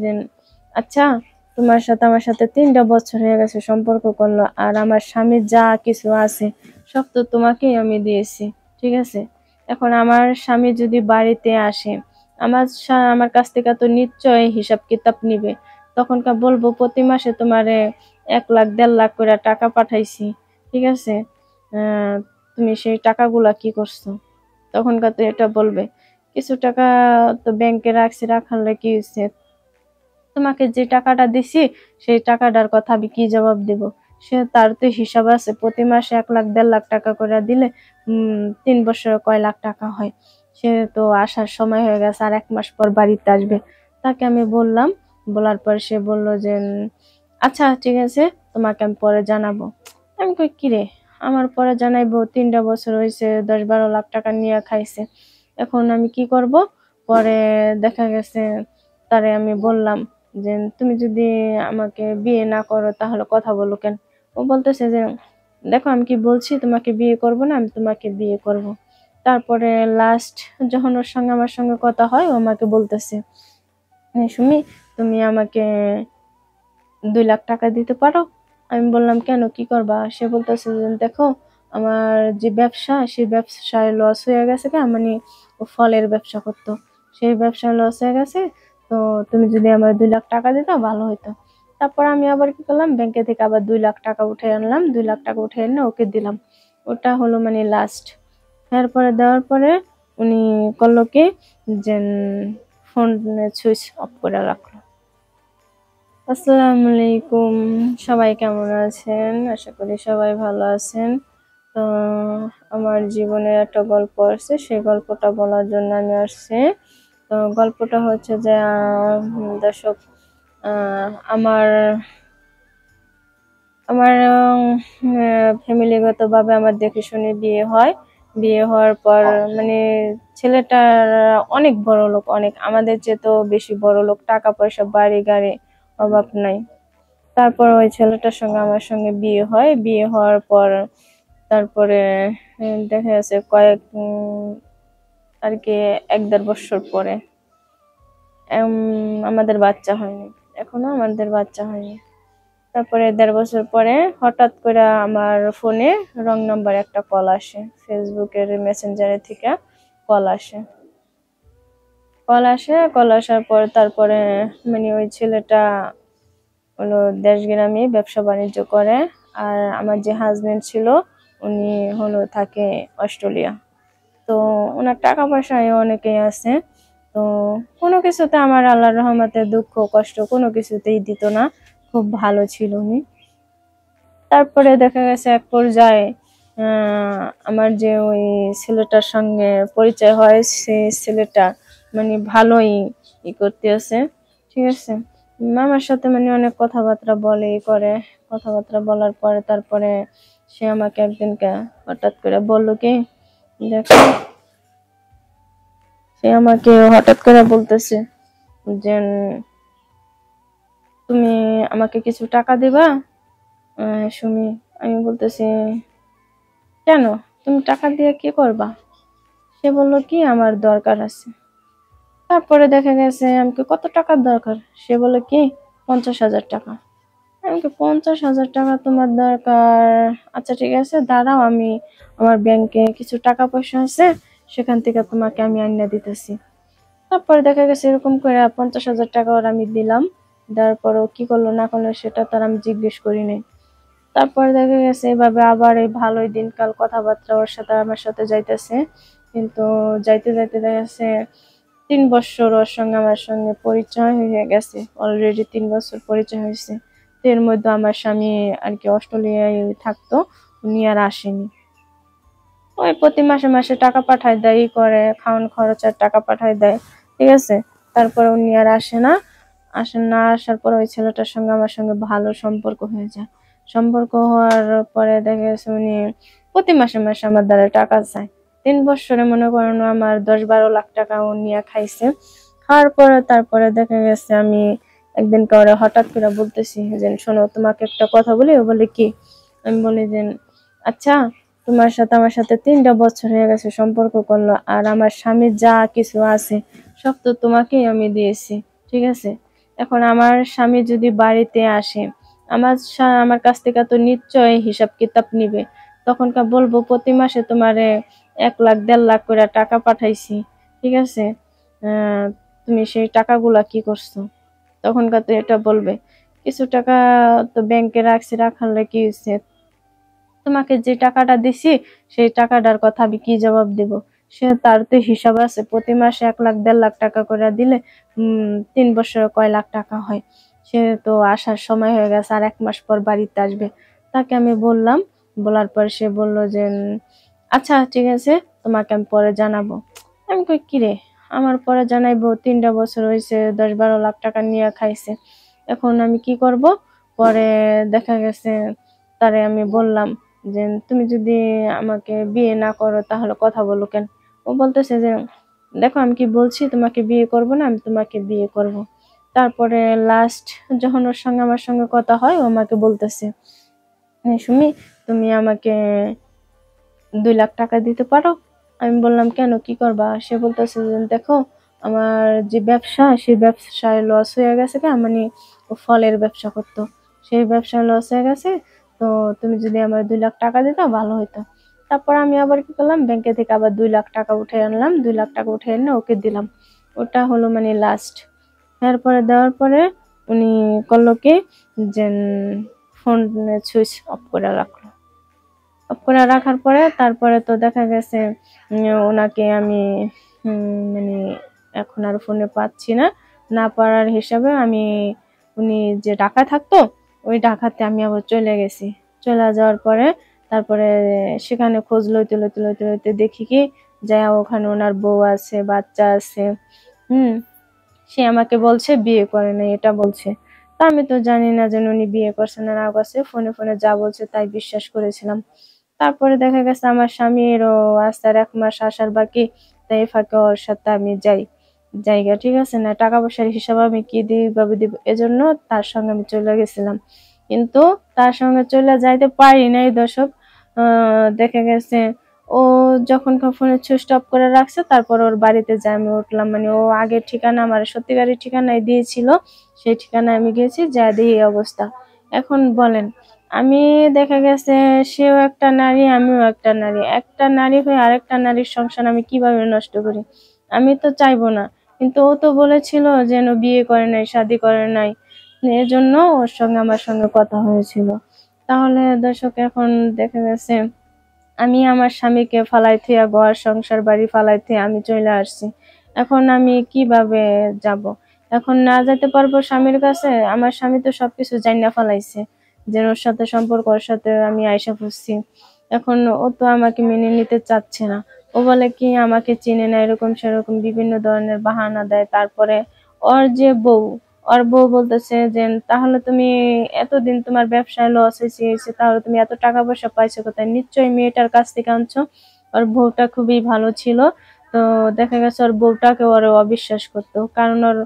যে আচ্ছা, তোমার সাথে আমার সাথে 3টা বছর হয়ে গেছে সম্পর্ক করলো, আর আমার স্বামীর যা কিছু আছে সব তো তোমাকেই আমি দিয়েছি, ঠিক আছে? এখন আমার স্বামী যদি বাড়িতে আসে, আমার কাছ থেকে তো নিশ্চয়ই হিসাব কিতাব নিবে। তখনকার বলবো প্রতি মাসে তোমারে 1 লাখ 1.5 লাখ করে টাকা পাঠাইছি, ঠিক আছে? আহ তুমি সেই টাকাগুলা কি করছো? তখনকার তো এটা বলবে। কিছু টাকা তো ব্যাংকে রাখছি, রাখালে কি হয়েছে? তোমাকে যে টাকাটা দিছি সেই টাকাটার কথা আমি কি জবাব দেব? সে তার তো হিসাব আছে, প্রতি মাসে 1 লাখ 1.5 লাখ টাকা করে দিলে 3 বছরে কয় লাখ টাকা হয়। সে তো আসার সময় হয়ে গেছে, আর 1 মাস পর বাড়িতে আসবে। তাকে আমি বললাম, বলার পর সে বলল যে আচ্ছা ঠিক আছে, তোমাকে আমি পরে জানাবো। আমি কই কি রে, আমার পরে জানাইবো? 3টা বছর হয়েছে, 10-12 লাখ টাকা নিয়ে খাইছে, এখন আমি কি করব? পরে দেখা গেছে তারে আমি বললাম যে তুমি যদি আমাকে বিয়ে না করো তাহলে কথা বলো কেন? ও বলতেছে যে দেখো, আমি কি বলছি তোমাকে বিয়ে করব না? আমি তোমাকে বিয়ে করব। তারপরে লাস্ট যখন ওর সঙ্গে আমার সঙ্গে কথা হয়, ও আমাকে বলতেছে সুমি, তুমি আমাকে 2 লাখ টাকা দিতে পারো? আমি বললাম কেন, কি করবা? সে বলতেছে যে দেখো, আমার যে ব্যবসা, সেই ব্যবসায় লস হয়ে গেছে, মানে ও ফলের ব্যবসা করতো, সেই ব্যবসায় লস হয়ে গেছে। তো তুমি যদি আমার 2 লাখ টাকা দিতো ভালো হতো। তারপর আমি আবার কি করলাম, ব্যাংকে থেকে আবার 2 লাখ টাকা উঠে আনলাম, 2 লাখ টাকা উঠে এনে ওকে দিলাম। ওটা হলো মানে লাস্ট। এরপরে দেওয়ার পরে উনি করলো কি, যে ফোন সুইচ অফ করে রাখলো। আসসালামু আলাইকুম, সবাই কেমন আছেন? আশা করি সবাই ভালো আছেন। তো আমার জীবনের একটা গল্প আছে, সেই গল্পটা বলার জন্য আমি আসছি। তো গল্পটা হচ্ছে যে দর্শক, আমার আমার ফ্যামিলিগত ভাবে আমার দেখে শুনে বিয়ে হয়। বিয়ে হওয়ার পর মানে ছেলেটার অনেক বড় লোক, অনেক আমাদের চেয়ে তো বেশি বড় লোক, টাকা পয়সা বাড়ি গাড়ি অভাব নাই। তারপর ওই ছেলেটার সঙ্গে আমার সঙ্গে বিয়ে হয়। বিয়ে হওয়ার পর তারপরে দেখা যাচ্ছে আর কি 1-1.5 বছর পরে আমাদের বাচ্চা হয়নি, এখনো আমাদের বাচ্চা হয়নি। তারপরে 1.5 বছর পরে হঠাৎ করে আমার ফোনে রং নাম্বার একটা কল আসে, ফেসবুকের মেসেঞ্জারে থেকে কল আসে। কল আসার পর তারপরে মানে ওই ছেলেটা হলো দেশ গ্রামে ব্যবসা বাণিজ্য করে। আর আমার যে হাজবেন্ড ছিল, উনি হলো থাকে অস্ট্রেলিয়া। তো ওনার টাকা পয়সা অনেকেই আছে। তো কোনো কিছুতে আমার আল্লাহর রহমতে দুঃখ কষ্ট কোনো কিছুতেই দিত না, খুব ভালো ছিল উনি। তারপরে দেখা গেছে এক পর্যায়ে আমার যে ওই ছেলেটার সঙ্গে পরিচয় হয়, সেই ছেলেটা মানে ভালোই করতে আছে, ঠিক আছে? আমার সাথে মানে অনেক কথাবার্তা বলে, করে। কথাবার্তা বলার পরে তারপরে সে আমাকে একদিনকে হঠাৎ করে বললো কি, দেখো, সে আমাকে হঠাৎ করে বলতেছে যে তুমি আমাকে কিছু টাকা দিবা সুমি? আমি বলতেছি কেন, তুমি টাকা দিয়ে কি করবা? সে বললো কি আমার দরকার আছে। তারপরে দেখা গেছে আমাকে কত টাকার দরকার? সে বলে কি 50,000 টাকা। আমাকে 50,000 টাকা তোমার দরকার? আচ্ছা ঠিক আছে, দাঁড়াও, আমি আমার ব্যাংকে কিছু টাকা পয়সা আছে, সেখান থেকে তোমাকে আমি আইনা দিতেছি। তারপরে দেখা গেছে এরকম করে 50,000 টাকা ওর আমি দিলাম। দেওয়ার পরও কি করলো না করলো সেটা তার আমি জিজ্ঞেস করি নাই। তারপরে দেখা গেছে এভাবে আবার এই ভালোই দিনকাল কথাবার্তা ওর সাথে আমার সাথে যাইতেছে। কিন্তু যাইতে যাইতে দেখা গেছে 3 বছর ওর সঙ্গে আমার সঙ্গে পরিচয় হয়ে গেছে, অলরেডি 3 বছর পরিচয় হয়েছে। তো এর মধ্যে আমার স্বামী আর কি অস্ট্রেলিয়ায় থাকতো, উনি আর আসেনি। ওই প্রতি মাসে মাসে টাকা পাঠায় দেয়, ই করে খাওয়ান খরচের টাকা পাঠায় দেয়, ঠিক আছে? তারপরে উনি আর আসার পর ওই ছেলেটার সঙ্গে আমার সঙ্গে ভালো সম্পর্ক হয়ে যায়। সম্পর্ক হওয়ার পরে দেখা গেছে উনি প্রতি মাসে মাসে আমার দ্বারা টাকা চায়। 3 বছরে মনে করেন আমার 10-12 লাখ টাকা ও নিয়ে খাইছে। খাওয়ার পরে তারপরে দেখা গেছে আমি একদিন করে হঠাৎ করে বলতেছি যে শোনো, তোমাকে একটা কথা বলি। ও বলে কি? আমি বলি যে আচ্ছা, তোমার সাথে আমার সাথে 3টা বছর হয়ে গেছে সম্পর্ক করলো, আর আমার স্বামীর যা কিছু আছে সব তো তোমাকেই আমি দিয়েছি, ঠিক আছে? এখন আমার স্বামী যদি বাড়িতে আসে, আমার কাছ থেকে তো নিশ্চয়ই হিসাব কিতাব নিবে। তখনকার বলবো প্রতি মাসে তোমারে 1 লাখ 1.5 লাখ করে টাকা পাঠাইছি, ঠিক আছে, আহ তুমি সেই টাকাগুলা কি করছো? তখনকার তো এটা বলবে। কিছু টাকা তো ব্যাংকে রাখছি, রাখালে কি হয়েছে, তোমাকে যে টাকাটা দিছি সেই টাকাটার কথা আমি কি জবাব দেব? সে তার তো হিসাব আছে, প্রতি মাসে 1 লাখ 1.5 লাখ টাকা করে দিলে 3 বছরে কয় লাখ টাকা হয়। সে তো আসার সময় হয়ে গেছে, আর 1 মাস পর বাড়িতে আসবে। তাকে আমি বললাম, বলার পর সে বলল যে আচ্ছা ঠিক আছে, তোমাকে আমি পরে জানাবো। আমি কই কি রে, আমার পরে জানাইবো? 3টা বছর হয়েছে, 10-12 লাখ টাকা নিয়ে খাইছে, এখন আমি কি করব? পরে দেখা গেছে তারে আমি বললাম যে তুমি যদি আমাকে বিয়ে না করো তাহলে কথা বলো কেন? ও বলতেছে যে দেখো আমি কি বলছি, তোমাকে বিয়ে করব না, আমি তোমাকে বিয়ে করব। তারপরে লাস্ট যখন ওর সঙ্গে আমার সঙ্গে কথা হয়, ও আমাকে বলতেছে সুমি, তুমি আমাকে 2 লাখ টাকা দিতে পারো? আমি বললাম কেন, কি করবা? সে বলতেছে যে দেখো আমার যে ব্যবসা, সেই ব্যবসায় লস হয়ে গেছে, মানে ও ফলের ব্যবসা করতো, সেই ব্যবসায় লস হয়ে গেছে, তো তুমি যদি আমার 2 লাখ টাকা দিতো ভালো হতো। তারপর আমি আবার কি করলাম, ব্যাংকে থেকে আবার 2 লাখ টাকা উঠে আনলাম, 2 লাখ টাকা উঠে এনে ওকে দিলাম। ওটা হলো মানে লাস্ট। এরপরে দেওয়ার পরে উনি করলো কি, যে ফোন সুইচ অফ করে রাখলো। অফ করে রাখার পরে তারপরে তো দেখা গেছে ওনাকে আমি মানে এখন আর ফোনে পাচ্ছি না। না পারার হিসাবে আমি, উনি যে ঢাকা থাকতো, ওই ঢাকাতে আমি আবার চলে গেছি। চলে যাওয়ার পরে তারপরে সেখানে খোঁজ লইতে লইতে লইতে লইতে দেখি কি, যায় ওখানে ওনার বউ আছে, বাচ্চা আছে। হুম সে আমাকে বলছে বিয়ে করে নাই, এটা বলছে। তা আমি তো জানি না যে উনি বিয়ে করছে না না করছে, ফোনে ফোনে যা বলছে তাই বিশ্বাস করেছিলাম। তারপরে দেখা গেছে আমার স্বামীরও আসার 1 মাস আসার বাকি, তাই ফাঁকে ওর সাথে আমি জায়গা, ঠিক আছে না, টাকা পয়সার হিসাব আমি কি ভাবে দিব, এজন্য তার সঙ্গে আমি চলে গেছিলাম। কিন্তু তার সঙ্গে চলে যাইতে পারি নাই দর্শক। দেখা গেছে ও যখন ফোনে সুইচ অফ করে রাখছে, তারপর ওর বাড়িতে যাই আমি উঠলাম, মানে ও আগের ঠিকানা আমার সত্যিকারের ঠিকানায় দিয়েছিল, সেই ঠিকানায় আমি গেছি, যা দিয়ে এই অবস্থা। এখন বলেন, আমি দেখা গেছে সেও একটা নারী, আমিও একটা নারী, একটা নারী হয়ে আরেকটা নারীর সংসার আমি কিভাবে নষ্ট করি? আমি তো চাইবো না, কিন্তু ও তো বলেছিল যেন বিয়ে করে নাই, শাদী করে নাই, এজন্য ওর সঙ্গে আমার সঙ্গে কথা হয়েছিল। তাহলে দর্শক এখন দেখা গেছে আমি আমার স্বামীকে ফালাই থিয়া, ঘর সংসার বাড়ি ফালাই থিয়া আমি চলে আসছি। এখন আমি কিভাবে যাব? এখন না যেতে পারবো স্বামীর কাছে? আমার স্বামী তো সবকিছু জাইনা ফেলাইছে, যে ওর সাথে সম্পর্ক, ওর সাথে আমি আইসা পড়ছি। এখন ও তো আমাকে মেনে নিতে চাচ্ছে না। ও বলে কি আমাকে চিনে না, এরকম সেরকম বিভিন্ন ধরনের বাহানা দেয়। তারপরে ওর যে বউ, ওর বউ বলতেছে যে তাহলে তুমি এতদিন তোমার ব্যবসায় লস হয়েছে, তাহলে তুমি এত টাকা পয়সা পাইছো কোথায়? নিশ্চয়ই মেয়েটার কাছ থেকে আনছো। ওর বউটা খুবই ভালো ছিল। তো দেখা গেছে ওর বউটাকে ওর অবিশ্বাস করতো, কারণ ওর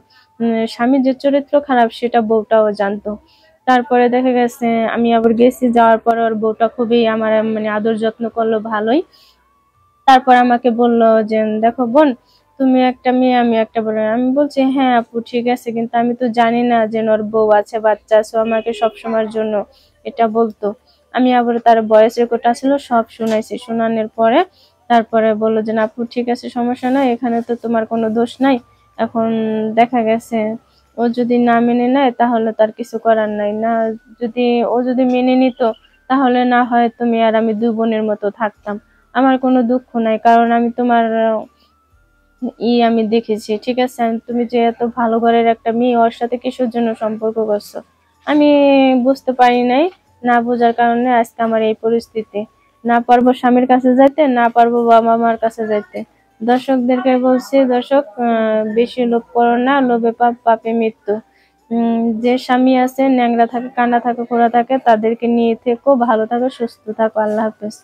স্বামীর যে চরিত্র খারাপ সেটা বউটাও জানতো। তারপরে দেখা গেছে আমি আবার গেছি, যাওয়ার পর ওর বউটা খুবই আমার মানে আদর যত্ন করলো ভালোই। তারপর আমাকে বলল যে দেখো বোন, তুমি একটা মেয়ে, আমি একটা বোন। আমি বলছি হ্যাঁ আপু ঠিক আছে, কিন্তু আমি তো জানি না যে ওর বউ আছে, বাচ্চা আছে, ও আমাকে সবসময়ের জন্য এটা বলতো। আমি আবার তার ভয়েস রেকর্ড ছিল, সব শুনাইছি। শোনানোর পরে তারপরে বললো যে না আপু ঠিক আছে, সমস্যা নাই, এখানে তো তোমার কোনো দোষ নাই। এখন দেখা গেছে ও যদি না মেনে নেয় তাহলে তার কিছু করার নাই। না, যদি ও যদি মেনে নিত তাহলে না হয় তুমি আর আমি 2 বোনের মতো থাকতাম। আমার কোনো দুঃখ নাই, কারণ আমি তোমার আমি দেখেছি, ঠিক আছে, তুমি যে এত ভালো ঘরের একটা মেয়ে, ওর সাথে কিসের জন্য সম্পর্ক করছো? আমি বুঝতে পারি নাই। না বোঝার কারণে আজকে আমার এই পরিস্থিতি। না পারবো স্বামীর কাছে যাইতে, না পারবো বাবা মার কাছে যাইতে। দর্শকদেরকে বলছি, দর্শক বেশি লোভ করো না, লোভে পাপ, পাপে মৃত্যু। যে স্বামী আছে, ন্যাংরা থাকে, কানা থাকে, খোড়া থাকে, তাদেরকে নিয়ে থেকো, ভালো থাকো, সুস্থ থাকো। আল্লাহ হাফেজ।